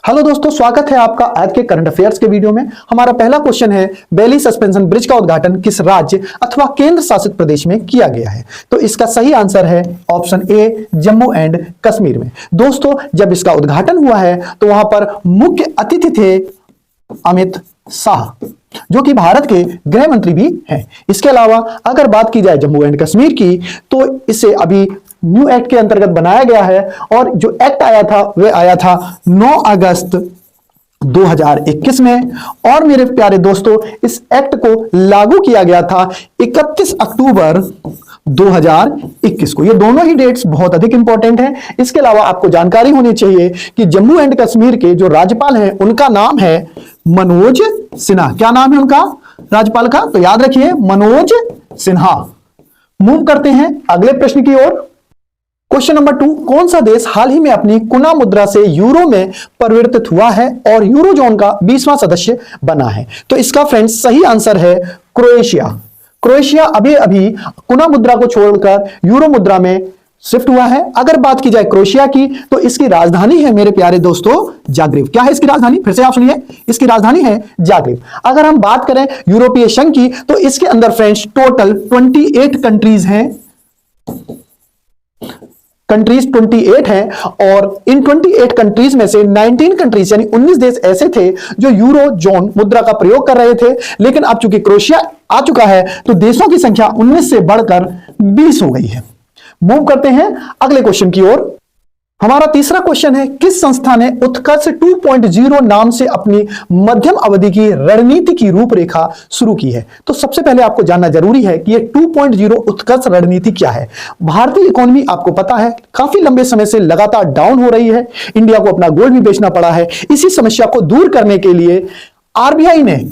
Hello दोस्तों, स्वागत है आपका आज के करंट अफेयर्स के वीडियो में। हमारा पहला क्वेश्चन है, बेली सस्पेंशन ब्रिज का उद्घाटन किस राज्य अथवा केंद्र शासित प्रदेश में किया गया है? तो इसका सही आंसर है option A, Jammu and Kashmir में। दोस्तों, जब इसका उद्घाटन हुआ है तो वहां पर मुख्य अतिथि थे अमित शाह, जो कि भारत के गृह मंत्री भी हैं। इसके अलावा अगर बात की जाए जम्मू एंड कश्मीर की, तो इसे अभी न्यू एक्ट के अंतर्गत बनाया गया है और जो एक्ट आया था वह आया था 9 अगस्त 2021 में। और मेरे प्यारे दोस्तों, इस एक्ट को लागू किया गया था 31 अक्टूबर 2021 को। ये दोनों ही डेट्स बहुत अधिक इंपॉर्टेंट हैं। इसके अलावा आपको जानकारी होनी चाहिए कि जम्मू एंड कश्मीर के जो राज्यपाल हैं उनका नाम है मनोज सिन्हा। क्या नाम है उनका राज्यपाल का? तो याद रखिए, मनोज सिन्हा। मूव करते हैं अगले प्रश्न की ओर। क्वेश्चन नंबर 2, कौन सा देश हाल ही में अपनी कुना मुद्रा से यूरो में परिवर्तित हुआ है और यूरो जोन का 20वां सदस्य बना है? तो इसका फ्रेंड्स सही आंसर है क्रोएशिया। क्रोएशिया अभी अभी कुना मुद्रा को छोड़कर यूरो मुद्रा में शिफ्ट हुआ है। अगर बात की जाए क्रोएशिया की, तो इसकी राजधानी है मेरे प्यारे दोस्तों जाग्रेब। क्या है इसकी राजधानी? फिर से आप सुनिए, इसकी राजधानी है जाग्रेब। अगर हम बात करें यूरोपीय संघ की, तो इसके अंदर फ्रेंड्स टोटल 28 कंट्रीज हैं। कंट्रीज 28 हैं और इन 28 कंट्रीज में से 19 कंट्रीज यानी 19 देश ऐसे थे जो यूरो जोन मुद्रा का प्रयोग कर रहे थे। लेकिन अब चूंकि क्रोएशिया आ चुका है तो देशों की संख्या 19 से बढ़कर 20 हो गई है। मूव करते हैं अगले क्वेश्चन की ओर। हमारा तीसरा क्वेश्चन है, किस संस्था ने उत्कर्ष 2.0 नाम से अपनी मध्यम अवधि की रणनीति की रूपरेखा शुरू की है? तो सबसे पहले आपको जानना जरूरी है कि ये 2.0 उत्कर्ष रणनीति क्या है। भारतीय इकोनॉमी आपको पता है काफी लंबे समय से लगातार डाउन हो रही है। इंडिया को अपना गोल्ड भी बेचना पड़ा है। इसी समस्या को दूर करने के लिए आरबीआई ने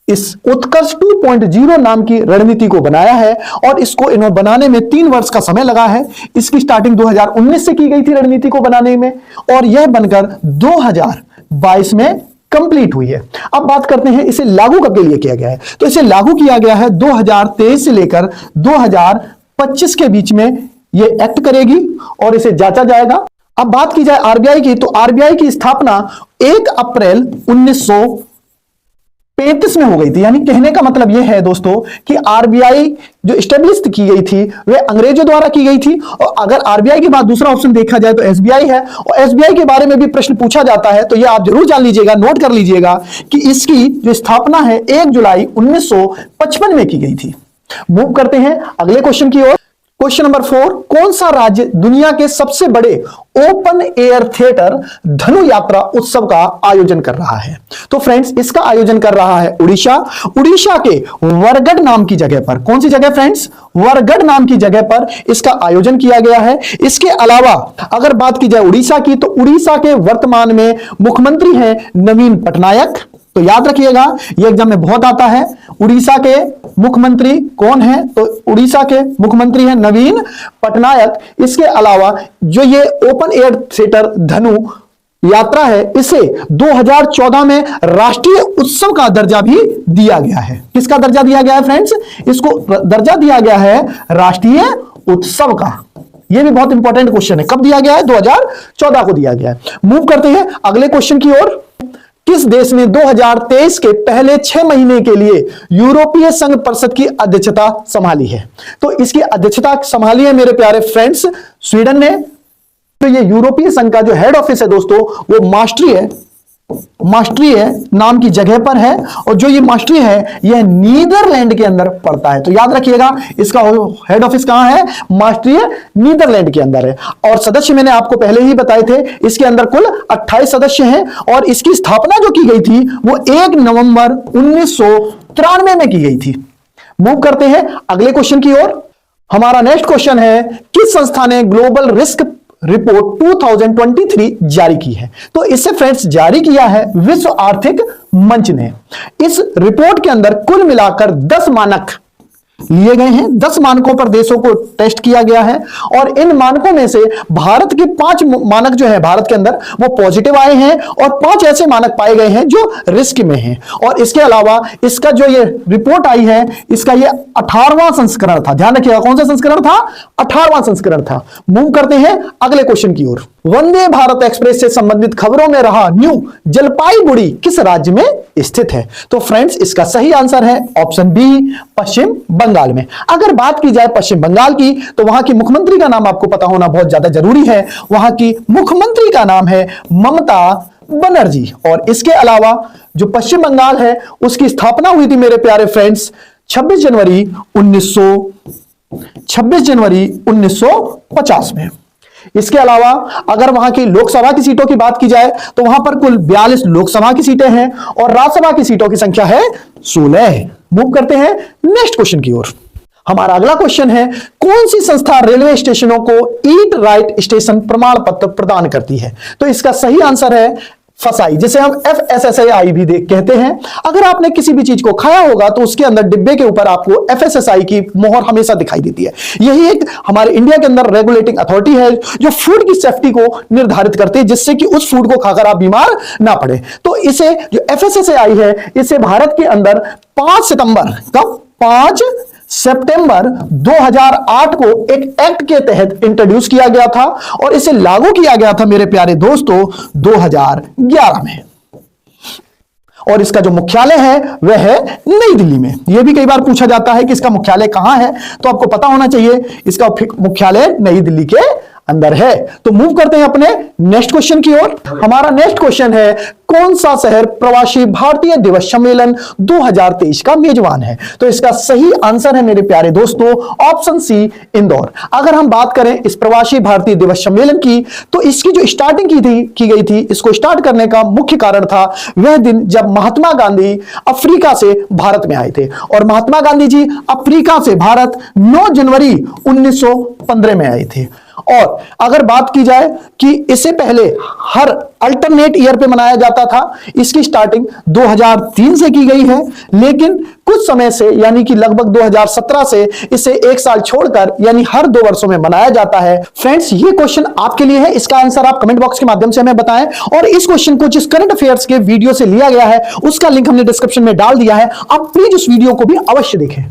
इस उत्कर्ष 2.0 नाम की रणनीति को बनाया है और इसको इन्होंने बनाने में 3 वर्ष का समय लगा है। इसकी स्टार्टिंग 2019 से की गई थी रणनीति को बनाने में और यह बनकर 2022 में कंप्लीट हुई है। अब बात करते हैं इसे लागू कब के लिए किया गया है। तो इसे लागू किया गया है 2023 से लेकर 2025 के बीच में ये एक्ट करेगी और इसे जांचा जाएगा। अब बात की जाए आरबीआई की, तो आरबीआई की स्थापना 1 अप्रैल 1935 में हो गई थी। यानी कहने का मतलब यह है दोस्तों कि आरबीआई जो स्टेब्लिश की गई थी वह अंग्रेजों द्वारा की गई थी। और अगर आरबीआई के बाद दूसरा ऑप्शन देखा जाए तो एसबीआई है और एसबीआई के बारे में भी प्रश्न पूछा जाता है। तो यह आप जरूर जान लीजिएगा, नोट कर लीजिएगा कि इसकी जो स्थापना है 1 जुलाई 1955 में की गई थी। मूव करते हैं अगले क्वेश्चन की ओर। क्वेश्चन नंबर 4, कौन सा राज्य दुनिया के सबसे बड़े ओपन एयर थिएटर धनु यात्रा उत्सव का आयोजन कर रहा है? तो फ्रेंड्स, इसका आयोजन कर रहा है उड़ीसा। उड़ीसा के वरगढ़ नाम की जगह पर। कौन सी जगह फ्रेंड्स? वरगढ़ नाम की जगह पर इसका आयोजन किया गया है। इसके अलावा अगर बात की जाए उड़ीसा की, तो उड़ीसा के वर्तमान में मुख्यमंत्री हैं नवीन पटनायक। तो याद रखिएगा, यह एग्जाम में बहुत आता है। उड़ीसा के मुख्यमंत्री कौन है? तो उड़ीसा के मुख्यमंत्री हैं नवीन पटनायक। इसके अलावा जो ये ओपन एयर थिएटर धनु यात्रा है, इसे 2014 में राष्ट्रीय उत्सव का दर्जा भी दिया गया है। किसका दर्जा दिया गया है फ्रेंड्स? इसको दर्जा दिया गया है राष्ट्रीय उत्सव का। यह भी बहुत इंपॉर्टेंट क्वेश्चन है। कब दिया गया है? 2014 को दिया गया है। मूव करते हैं अगले क्वेश्चन की ओर। किस देश ने 2023 के पहले 6 महीने के लिए यूरोपीय संघ परिषद की अध्यक्षता संभाली है? तो इसकी अध्यक्षता संभाली है मेरे प्यारे फ्रेंड्स स्वीडन ने। तो ये यूरोपीय संघ का जो हेड ऑफिस है दोस्तों, वो मास्ट्रिय नाम की जगह पर है और जो ये मास्ट्रिय है यह नीदरलैंड के अंदर पड़ता है। तो याद रखिएगा, इसका हेड ऑफिस कहां है? मास्ट्रिय नीदरलैंड के अंदर है। और सदस्य मैंने आपको पहले ही बताए थे, इसके अंदर कुल 28 सदस्य हैं और इसकी स्थापना जो की गई थी वो 1 नवंबर 1993 में की गई थी। मूव करते हैं अगले क्वेश्चन की ओर। हमारा नेक्स्ट क्वेश्चन है, किस संस्था ने ग्लोबल रिस्क रिपोर्ट 2023 जारी की है? तो इसे फ्रेंड्स जारी किया है विश्व आर्थिक मंच ने। इस रिपोर्ट के अंदर कुल मिलाकर 10 मानक लिए गए हैं। 10 मानकों पर देशों को टेस्ट किया गया है और इन मानकों में से भारत के 5 मानक जो है भारत के अंदर वो पॉजिटिव आए हैं और 5 ऐसे मानक पाए गए हैं जो रिस्क में हैं। और इसके अलावा इसका जो ये रिपोर्ट आई है, इसका ये 18वां संस्करण था। ध्यान रखिएगा, कौन सा संस्करण था? 18वां संस्करण था। मूव करते हैं अगले क्वेश्चन की ओर। वंदे भारत एक्सप्रेस से संबंधित खबरों में रहा न्यू जलपाईगुड़ी किस राज्य में स्थित है? तो फ्रेंड्स, इसका सही आंसर है ऑप्शन बी, पश्चिम बंगाल में। अगर बात की जाए पश्चिम बंगाल की, तो वहां की मुख्यमंत्री का नाम आपको पता होना बहुत ज्यादा जरूरी है। वहां की मुख्यमंत्री का नाम है ममता बनर्जी। और इसके अलावा जो पश्चिम बंगाल है उसकी स्थापना हुई थी मेरे प्यारे फ्रेंड्स 26 जनवरी 1950 में। इसके अलावा अगर वहां की लोकसभा की सीटों की बात की जाए तो वहां पर कुल 42 लोकसभा की सीटें हैं और राज्यसभा की सीटों की संख्या है 16। मूव करते हैं नेक्स्ट क्वेश्चन की ओर। हमारा अगला क्वेश्चन है, कौन सी संस्था रेलवे स्टेशनों को ईट राइट स्टेशन प्रमाण पत्र प्रदान करती है? तो इसका सही आंसर है फसाई, जिसे हम FSSAI भी कहते हैं। अगर आपने किसी भी चीज को खाया होगा तो उसके अंदर डिब्बे के ऊपर आपको FSSAI की मोहर हमेशा दिखाई देती है। यही एक हमारे इंडिया के अंदर रेगुलेटिंग अथॉरिटी है जो फूड की सेफ्टी को निर्धारित करती है, जिससे कि उस फूड को खाकर आप बीमार ना पड़े। तो इसे जो FSSAI है, इसे भारत के अंदर 5 सितंबर 2008 को एक एक्ट के तहत इंट्रोड्यूस किया गया था और इसे लागू किया गया था मेरे प्यारे दोस्तों 2011 में। और इसका जो मुख्यालय है वह है नई दिल्ली में। यह भी कई बार पूछा जाता है कि इसका मुख्यालय कहां है, तो आपको पता होना चाहिए इसका मुख्यालय नई दिल्ली के अंदर है। तो मूव करते हैं अपने नेक्स्ट क्वेश्चन की ओर। हमारा नेक्स्ट क्वेश्चन है, कौन सा शहर प्रवासी भारतीय दिवस सम्मेलन 2023 का मेजबान है? तो इसका सही आंसर है मेरे प्यारे दोस्तों ऑप्शन सी, इंदौर। अगर हम बात करें इस प्रवासी भारतीय दिवस सम्मेलन की, तो इसकी जो स्टार्टिंग की गई थी, इसको स्टार्ट करने का मुख्य कारण था वह दिन जब महात्मा गांधी अफ्रीका से भारत में आए थे। और महात्मा गांधी जी अफ्रीका से भारत 9 जनवरी 1915 में आए थे। और अगर बात की जाए कि इससे पहले हर अल्टरनेट ईयर पे मनाया जाता था, इसकी स्टार्टिंग 2003 से की गई है, लेकिन कुछ समय से यानी कि लगभग 2017 से इसे एक साल छोड़कर यानी हर 2 वर्षों में मनाया जाता है। फ्रेंड्स, ये क्वेश्चन आपके लिए है, इसका आंसर आप कमेंट बॉक्स के माध्यम से हमें बताएं। और इस क्वेश्चन को जिस करंट अफेयर्स के वीडियो से लिया गया है उसका लिंक हमने डिस्क्रिप्शन में डाल दिया है, आप प्लीज उस वीडियो को भी अवश्य देखें।